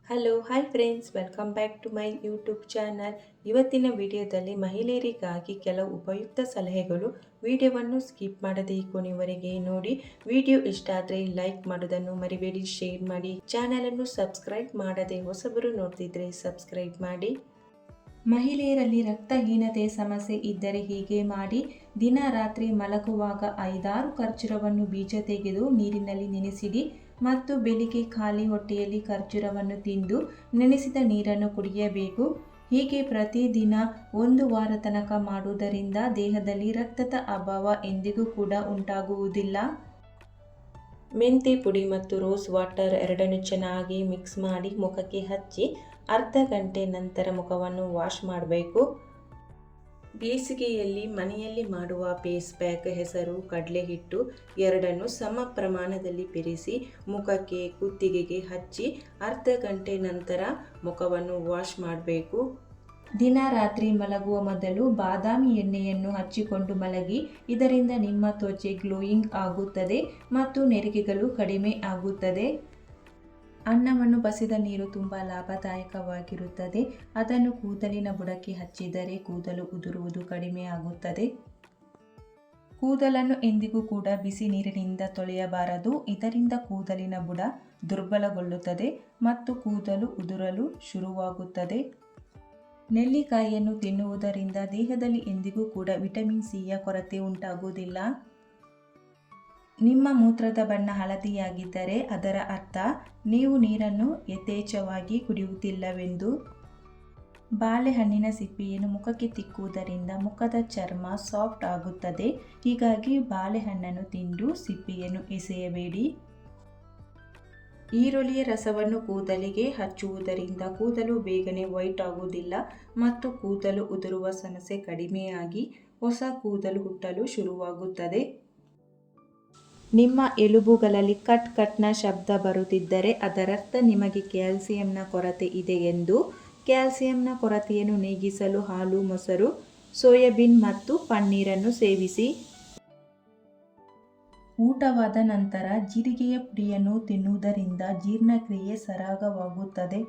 Hi friends, welcome back to my YouTube channel. ಇವತ್ತಿನ ವಿಡಿಯೋದಲ್ಲಿ ಮಹಿಳೆಯರಿಗಾಗಿ ಕೆಲವು ಉಪಯುಕ್ತ ಸಲಹೆಗಳು. ವಿಡಿಯೋವನ್ನು ಸ್ಕಿಪ್ ಮಾಡದೆ ಕೊನೆವರೆಗೆ ನೋಡಿ. ವಿಡಿಯೋ ಇಷ್ಟ ಆದರೆ ಲೈಕ್ ಮಾಡೋದನ್ನು ಮರಿಬೇಡಿ, ಶೇರ್ ಮಾಡಿ. ಚಾನಲನ್ನು ಸಬ್ಸ್ಕ್ರೈಬ್ ಮಾಡದೆ ಹೊಸಬರು ನೋಡ್ತಿದ್ರೆ ಸಬ್ಸ್ಕ್ರೈಬ್ ಮಾಡಿ. ಮಹಿಳೆಯರಲ್ಲಿ ರಕ್ತಹೀನತೆ ಸಮಸ್ಯೆ ಇದ್ದರೆ ಹೀಗೆ ಮಾಡಿ. ದಿನ ರಾತ್ರಿ ಮಲಗುವಾಗ 5-6 ಖರ್ಜೂರವನ್ನು ಬೀಜ ತೆಗೆದು ನೀರಿನಲ್ಲಿ ನೆನೆಸಿಡಿ ಮತ್ತು ಬೆಳಿಗ್ಗೆ ಖಾಲಿ ಹೊಟ್ಟೆಯಲ್ಲಿ ಖರ್ಜೂರವನ್ನು ತಿಂದು ನೆನೆಸಿದ ನೀರನ್ನು ಕುಡಿಯಬೇಕು. ಹೀಗೆ ಪ್ರತಿದಿನ 1 ವಾರ ತನಕ ಮಾಡುವುದರಿಂದ ದೇಹದಲ್ಲಿ ರಕ್ತದ ಅಭಾವ ಎಂದಿಗೂ ಕೂಡ ಉಂಟಾಗುವುದಿಲ್ಲ. ಮೆಂತೆ ಪುಡಿ ಮತ್ತು ರೋಸ್ ವಾಟರ್ ಎರಡನ್ನು ಚೆನ್ನಾಗಿ ಮಿಕ್ಸ್ ಮಾಡಿ ಮುಖಕ್ಕೆ ಹಚ್ಚಿ ಅರ್ಧ ಗಂಟೆ ನಂತರ ಮುಖವನ್ನು ವಾಶ್ ಮಾಡಬೇಕು. ಬೇಸಿಗೆಯಲ್ಲಿ ಮನೆಯಲ್ಲಿ ಮಾಡುವ ಫೇಸ್ ಪ್ಯಾಕ್ ಹೆಸರು ಕಡಲೆ ಹಿಟ್ಟು ಎರಡನ್ನು ಸಮ ಪ್ರಮಾಣದಲ್ಲಿ ಬೆರೆಸಿ ಮುಖಕ್ಕೆ ಕುತ್ತಿಗೆಗೆ ಹಚ್ಚಿ ಅರ್ಧ ಗಂಟೆ ನಂತರ ಮುಖವನ್ನು ವಾಶ್ ಮಾಡಬೇಕು. ದಿನ ರಾತ್ರಿ ಮಲಗುವ ಮೊದಲು ಬಾದಾಮಿ ಎಣ್ಣೆಯನ್ನು ಹಚ್ಚಿಕೊಂಡು ಮಲಗಿ. ಇದರಿಂದ ನಿಮ್ಮ ತ್ವಚೆ ಗ್ಲೋಯಿಂಗ್ ಆಗುತ್ತದೆ ಮತ್ತು ನೆರಿಗೆಗಳು ಕಡಿಮೆ ಆಗುತ್ತದೆ. ಅನ್ನವನ್ನು ಬಸಿದ ನೀರು ತುಂಬ ಲಾಭದಾಯಕವಾಗಿರುತ್ತದೆ. ಅದನ್ನು ಕೂದಲಿನ ಬುಡಕ್ಕೆ ಹಚ್ಚಿದರೆ ಕೂದಲು ಉದುರುವುದು ಕಡಿಮೆ ಆಗುತ್ತದೆ. ಕೂದಲನ್ನು ಎಂದಿಗೂ ಕೂಡ ಬಿಸಿ ನೀರಿನಿಂದ ತೊಳೆಯಬಾರದು. ಇದರಿಂದ ಕೂದಲಿನ ಬುಡ ದುರ್ಬಲಗೊಳ್ಳುತ್ತದೆ ಮತ್ತು ಕೂದಲು ಉದುರಲು ಶುರುವಾಗುತ್ತದೆ. ನೆಲ್ಲಿಕಾಯಿಯನ್ನು ತಿನ್ನುವುದರಿಂದ ದೇಹದಲ್ಲಿ ಎಂದಿಗೂ ಕೂಡ ವಿಟಮಿನ್ ಸಿಯ ಕೊರತೆ ಉಂಟಾಗುವುದಿಲ್ಲ. ನಿಮ್ಮ ಮೂತ್ರದ ಬಣ್ಣ ಹಳದಿಯಾಗಿದ್ದರೆ ಅದರ ಅರ್ಥ ನೀವು ನೀರನ್ನು ಯಥೇಚ್ಛವಾಗಿ ಕುಡಿಯುತ್ತಿಲ್ಲವೆಂದು. ಬಾಳೆಹಣ್ಣಿನ ಸಿಪ್ಪೆಯನ್ನು ಮುಖಕ್ಕೆ ತಿಕ್ಕುವುದರಿಂದ ಮುಖದ ಚರ್ಮ ಸಾಫ್ಟ್ ಆಗುತ್ತದೆ. ಹೀಗಾಗಿ ಬಾಳೆಹಣ್ಣನ್ನು ತಿಂದು ಸಿಪ್ಪೆಯನ್ನು ಎಸೆಯಬೇಡಿ. ಈರುಳ್ಳಿಯ ರಸವನ್ನು ಕೂದಲಿಗೆ ಹಚ್ಚುವುದರಿಂದ ಕೂದಲು ಬೇಗನೆ ವೈಟ್ ಆಗುವುದಿಲ್ಲ ಮತ್ತು ಕೂದಲು ಉದುರುವ ಸಮಸ್ಯೆ ಕಡಿಮೆಯಾಗಿ ಹೊಸ ಕೂದಲು ಹುಟ್ಟಲು ಶುರುವಾಗುತ್ತದೆ. ನಿಮ್ಮ ಎಲುಬುಗಳಲ್ಲಿ ಕಟ್ನ ಶಬ್ದ ಬರುತ್ತಿದ್ದರೆ ಅದರರ್ಥ ನಿಮಗೆ ಕ್ಯಾಲ್ಸಿಯಂನ ಕೊರತೆ ಇದೆ ಎಂದು. ಕ್ಯಾಲ್ಸಿಯಂನ ಕೊರತೆಯನ್ನು ನೀಗಿಸಲು ಹಾಲು, ಮೊಸರು, ಸೋಯಾಬೀನ್ ಮತ್ತು ಪನ್ನೀರನ್ನು ಸೇವಿಸಿ. ಊಟವಾದ ನಂತರ ಜೀರಿಗೆಯ ಪುಡಿಯನ್ನು ತಿನ್ನುವುದರಿಂದ ಜೀರ್ಣಕ್ರಿಯೆ ಸರಾಗವಾಗುತ್ತದೆ.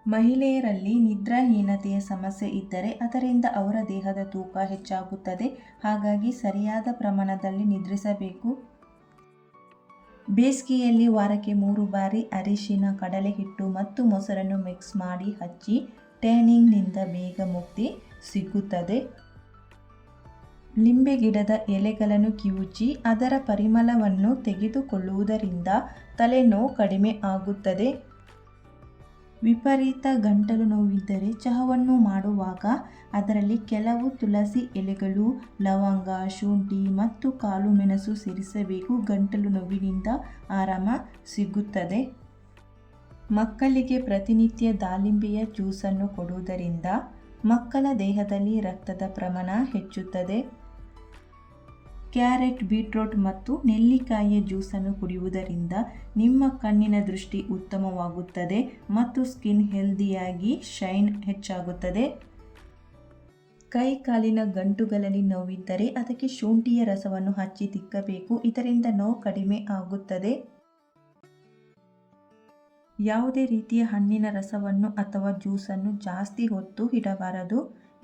ಮಹಿಳೆಯರಲ್ಲಿ ನಿದ್ರಾಹೀನತೆಯ ಸಮಸ್ಯೆ ಇದ್ದರೆ ಅದರಿಂದ ಅವರ ದೇಹದ ತೂಕ ಹೆಚ್ಚಾಗುತ್ತದೆ. ಹಾಗಾಗಿ ಸರಿಯಾದ ಪ್ರಮಾಣದಲ್ಲಿ ನಿದ್ರಿಸಬೇಕು. ಬೇಸಿಗೆಯಲ್ಲಿ ವಾರಕ್ಕೆ 3 ಬಾರಿ ಅರಿಶಿನ, ಕಡಲೆ ಹಿಟ್ಟು ಮತ್ತು ಮೊಸರನ್ನು ಮಿಕ್ಸ್ ಮಾಡಿ ಹಚ್ಚಿ ಟ್ಯಾನಿಂಗ್ನಿಂದ ಬೇಗ ಮುಕ್ತಿ ಸಿಗುತ್ತದೆ. ಲಿಂಬೆ ಗಿಡದ ಎಲೆಗಳನ್ನು ಕಿವುಚಿ ಅದರ ಪರಿಮಳವನ್ನು ತೆಗೆದುಕೊಳ್ಳುವುದರಿಂದ ತಲೆನೋವು ಕಡಿಮೆ ಆಗುತ್ತದೆ. ವಿಪರೀತ ಗಂಟಲು ನೋವಿದ್ದರೆ ಚಹಾವನ್ನು ಮಾಡುವಾಗ ಅದರಲ್ಲಿ ಕೆಲವು ತುಳಸಿ ಎಲೆಗಳು, ಲವಂಗ, ಶುಂಠಿ ಮತ್ತು ಕಾಳು ಮೆಣಸು ಸೇರಿಸಬೇಕು. ಗಂಟಲು ನೋವಿನಿಂದ ಆರಾಮ ಸಿಗುತ್ತದೆ. ಮಕ್ಕಳಿಗೆ ಪ್ರತಿನಿತ್ಯ ದಾಳಿಂಬೆಯ ಜ್ಯೂಸನ್ನು ಕೊಡುವುದರಿಂದ ಮಕ್ಕಳ ದೇಹದಲ್ಲಿ ರಕ್ತದ ಪ್ರಮಾಣ ಹೆಚ್ಚುತ್ತದೆ. ಕ್ಯಾರೆಟ್, ಬೀಟ್ರೂಟ್ ಮತ್ತು ನೆಲ್ಲಿಕಾಯಿಯ ಜ್ಯೂಸನ್ನು ಕುಡಿಯುವುದರಿಂದ ನಿಮ್ಮ ಕಣ್ಣಿನ ದೃಷ್ಟಿ ಉತ್ತಮವಾಗುತ್ತದೆ ಮತ್ತು ಸ್ಕಿನ್ ಹೆಲ್ದಿಯಾಗಿ ಶೈನ್ ಹೆಚ್ಚಾಗುತ್ತದೆ. ಕೈ ಕಾಲಿನ ಗಂಟುಗಳಲ್ಲಿ ನೋವಿದ್ದರೆ ಅದಕ್ಕೆ ಶುಂಠಿಯ ರಸವನ್ನು ಹಚ್ಚಿ ತಿಕ್ಕಬೇಕು. ಇದರಿಂದ ನೋವು ಕಡಿಮೆ ಆಗುತ್ತದೆ. ಯಾವುದೇ ರೀತಿಯ ಹಣ್ಣಿನ ರಸವನ್ನು ಅಥವಾ ಜ್ಯೂಸನ್ನು ಜಾಸ್ತಿ ಹೊತ್ತು ಇಡಬಾರದು.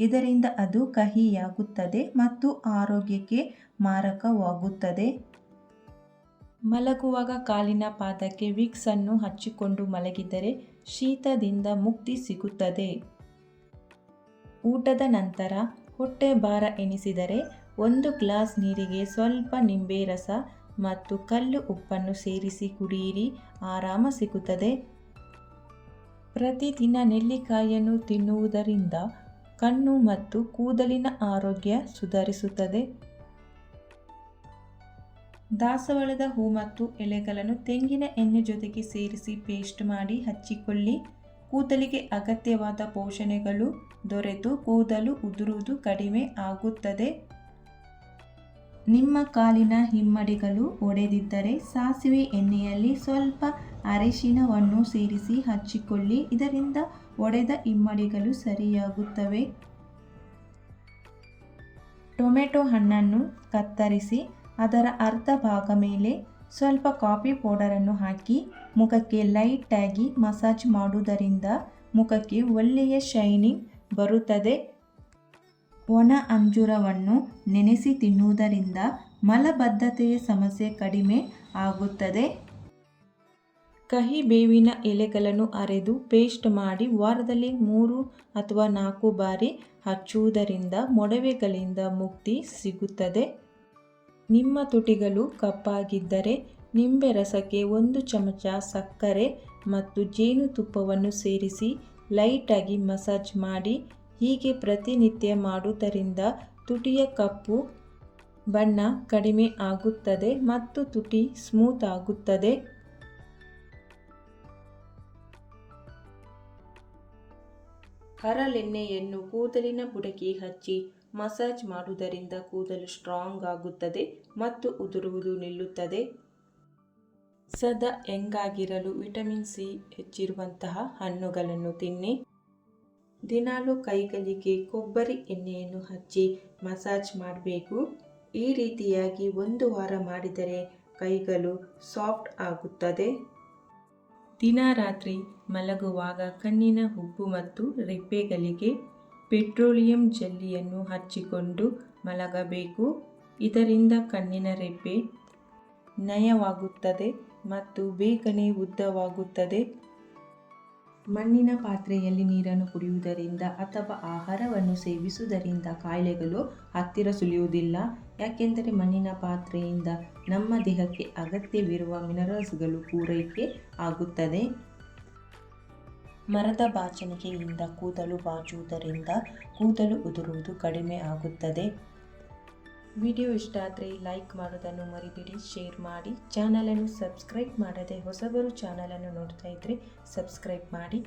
ಇದರಿಂದ ಅದು ಕಹಿಯಾಗುತ್ತದೆ ಮತ್ತು ಆರೋಗ್ಯಕ್ಕೆ ಮಾರಕವಾಗುತ್ತದೆ. ಮಲಗುವಾಗ ಕಾಲಿನ ಪಾದಕ್ಕೆ ವಿಕ್ಸ್ ಅನ್ನು ಹಚ್ಚಿಕೊಂಡು ಮಲಗಿದರೆ ಶೀತದಿಂದ ಮುಕ್ತಿ ಸಿಗುತ್ತದೆ. ಊಟದ ನಂತರ ಹೊಟ್ಟೆ ಭಾರ ಎನಿಸಿದರೆ 1 ಗ್ಲಾಸ್ ನೀರಿಗೆ ಸ್ವಲ್ಪ ನಿಂಬೆ ರಸ ಮತ್ತು ಕಲ್ಲು ಉಪ್ಪನ್ನು ಸೇರಿಸಿ ಕುಡಿಯಿರಿ, ಆರಾಮ ಸಿಗುತ್ತದೆ. ಪ್ರತಿದಿನ ನೆಲ್ಲಿಕಾಯಿಯನ್ನು ತಿನ್ನುವುದರಿಂದ ಕಣ್ಣು ಮತ್ತು ಕೂದಲಿನ ಆರೋಗ್ಯ ಸುಧಾರಿಸುತ್ತದೆ. ದಾಸವಾಳದ ಹೂ ಮತ್ತು ಎಲೆಗಳನ್ನು ತೆಂಗಿನ ಎಣ್ಣೆ ಜೊತೆಗೆ ಸೇರಿಸಿ ಪೇಸ್ಟ್ ಮಾಡಿ ಹಚ್ಚಿಕೊಳ್ಳಿ. ಕೂದಲಿಗೆ ಅಗತ್ಯವಾದ ಪೋಷಣೆಗಳು ದೊರೆತು ಕೂದಲು ಉದುರುವುದು ಕಡಿಮೆ ಆಗುತ್ತದೆ. ನಿಮ್ಮ ಕಾಲಿನ ಹಿಮ್ಮಡಿಗಳು ಒಡೆದಿದ್ದರೆ ಸಾಸಿವೆ ಎಣ್ಣೆಯಲ್ಲಿ ಸ್ವಲ್ಪ ಅರಿಶಿನವನ್ನು ಸೇರಿಸಿ ಹಚ್ಚಿಕೊಳ್ಳಿ. ಇದರಿಂದ ಒಡೆದ ಹಿಮ್ಮಡಿಗಳು ಸರಿಯಾಗುತ್ತವೆ. ಟೊಮೆಟೊ ಹಣ್ಣನ್ನು ಕತ್ತರಿಸಿ ಅದರ ಅರ್ಧ ಭಾಗ ಮೇಲೆ ಸ್ವಲ್ಪ ಕಾಫಿ ಪೌಡರನ್ನು ಹಾಕಿ ಮುಖಕ್ಕೆ ಲೈಟಾಗಿ ಮಸಾಜ್ ಮಾಡುವುದರಿಂದ ಮುಖಕ್ಕೆ ಒಳ್ಳೆಯ ಶೈನಿಂಗ್ ಬರುತ್ತದೆ. ಒಣ ಅಂಜೂರವನ್ನು ನೆನೆಸಿ ತಿನ್ನುವುದರಿಂದ ಮಲಬದ್ಧತೆಯ ಸಮಸ್ಯೆ ಕಡಿಮೆ ಆಗುತ್ತದೆ. ಕಹಿ ಬೇವಿನ ಎಲೆಗಳನ್ನು ಅರೆದು ಪೇಸ್ಟ್ ಮಾಡಿ ವಾರದಲ್ಲಿ 3 ಅಥವಾ 4 ಬಾರಿ ಹಚ್ಚುವುದರಿಂದ ಮೊಡವೆಗಳಿಂದ ಮುಕ್ತಿ ಸಿಗುತ್ತದೆ. ನಿಮ್ಮ ತುಟಿಗಳು ಕಪ್ಪಾಗಿದ್ದರೆ ನಿಂಬೆ ರಸಕ್ಕೆ 1 ಚಮಚ ಸಕ್ಕರೆ ಮತ್ತು ಜೇನುತುಪ್ಪವನ್ನು ಸೇರಿಸಿ ಲೈಟಾಗಿ ಮಸಾಜ್ ಮಾಡಿ. ಹೀಗೆ ಪ್ರತಿನಿತ್ಯ ಮಾಡುವುದರಿಂದ ತುಟಿಯ ಕಪ್ಪು ಬಣ್ಣ ಕಡಿಮೆ ಆಗುತ್ತದೆ ಮತ್ತು ತುಟಿ ಸ್ಮೂತ್ ಆಗುತ್ತದೆ. ಹರಳೆಣ್ಣೆಯನ್ನು ಕೂದಲಿನ ಬುಡಕ್ಕೆ ಹಚ್ಚಿ ಮಸಾಜ್ ಮಾಡುವುದರಿಂದ ಕೂದಲು ಸ್ಟ್ರಾಂಗ್ ಆಗುತ್ತದೆ ಮತ್ತು ಉದುರುವುದು ನಿಲ್ಲುತ್ತದೆ. ಸದಾ ಯಂಗಾಗಿರಲು ವಿಟಮಿನ್ ಸಿ ಹೆಚ್ಚಿರುವಂತಹ ಹಣ್ಣುಗಳನ್ನು ತಿನ್ನಿ. ದಿನಾಲು ಕೈಗಳಿಗೆ ಕೊಬ್ಬರಿ ಎಣ್ಣೆಯನ್ನು ಹಚ್ಚಿ ಮಸಾಜ್ ಮಾಡಬೇಕು. ಈ ರೀತಿಯಾಗಿ 1 ವಾರ ಮಾಡಿದರೆ ಕೈಗಳು ಸಾಫ್ಟ್ ಆಗುತ್ತದೆ. ದಿನ ರಾತ್ರಿ ಮಲಗುವಾಗ ಕಣ್ಣಿನ ಹುಬ್ಬು ಮತ್ತು ರೆಪ್ಪೆಗಳಿಗೆ ಪೆಟ್ರೋಲಿಯಂ ಜೆಲ್ಲಿಯನ್ನು ಹಚ್ಚಿಕೊಂಡು ಮಲಗಬೇಕು. ಇದರಿಂದ ಕಣ್ಣಿನ ರೆಪ್ಪೆ ನಯವಾಗುತ್ತದೆ ಮತ್ತು ಬೇಗನೆ ಉದ್ದವಾಗುತ್ತದೆ. ಮಣ್ಣಿನ ಪಾತ್ರೆಯಲ್ಲಿ ನೀರನ್ನು ಕುಡಿಯುವುದರಿಂದ ಅಥವಾ ಆಹಾರವನ್ನು ಸೇವಿಸುವುದರಿಂದ ಕಾಯಿಲೆಗಳು ಹತ್ತಿರ ಸುಳಿಯುವುದಿಲ್ಲ. ಯಾಕೆಂದರೆ ಮಣ್ಣಿನ ಪಾತ್ರೆಯಿಂದ ನಮ್ಮ ದೇಹಕ್ಕೆ ಅಗತ್ಯವಿರುವ ಮಿನರಲ್ಸ್ಗಳು ಪೂರೈಕೆ ಆಗುತ್ತದೆ. ಮರದ ಬಾಚಣಿಗೆಯಿಂದ ಕೂದಲು ಬಾಚುವುದರಿಂದ ಕೂದಲು ಉದುರುವುದು ಕಡಿಮೆ ಆಗುತ್ತದೆ. ವಿಡಿಯೋ ಇಷ್ಟ ಆದರೆ ಲೈಕ್ ಮಾಡೋದನ್ನು ಮರಿಬೇಡಿ, ಶೇರ್ ಮಾಡಿ. ಚಾನಲನ್ನು ಸಬ್ಸ್ಕ್ರೈಬ್ ಮಾಡದೆ ಹೊಸಬರು ಚಾನಲನ್ನು ನೋಡ್ತಾ ಇದ್ದರೆ ಸಬ್ಸ್ಕ್ರೈಬ್ ಮಾಡಿ.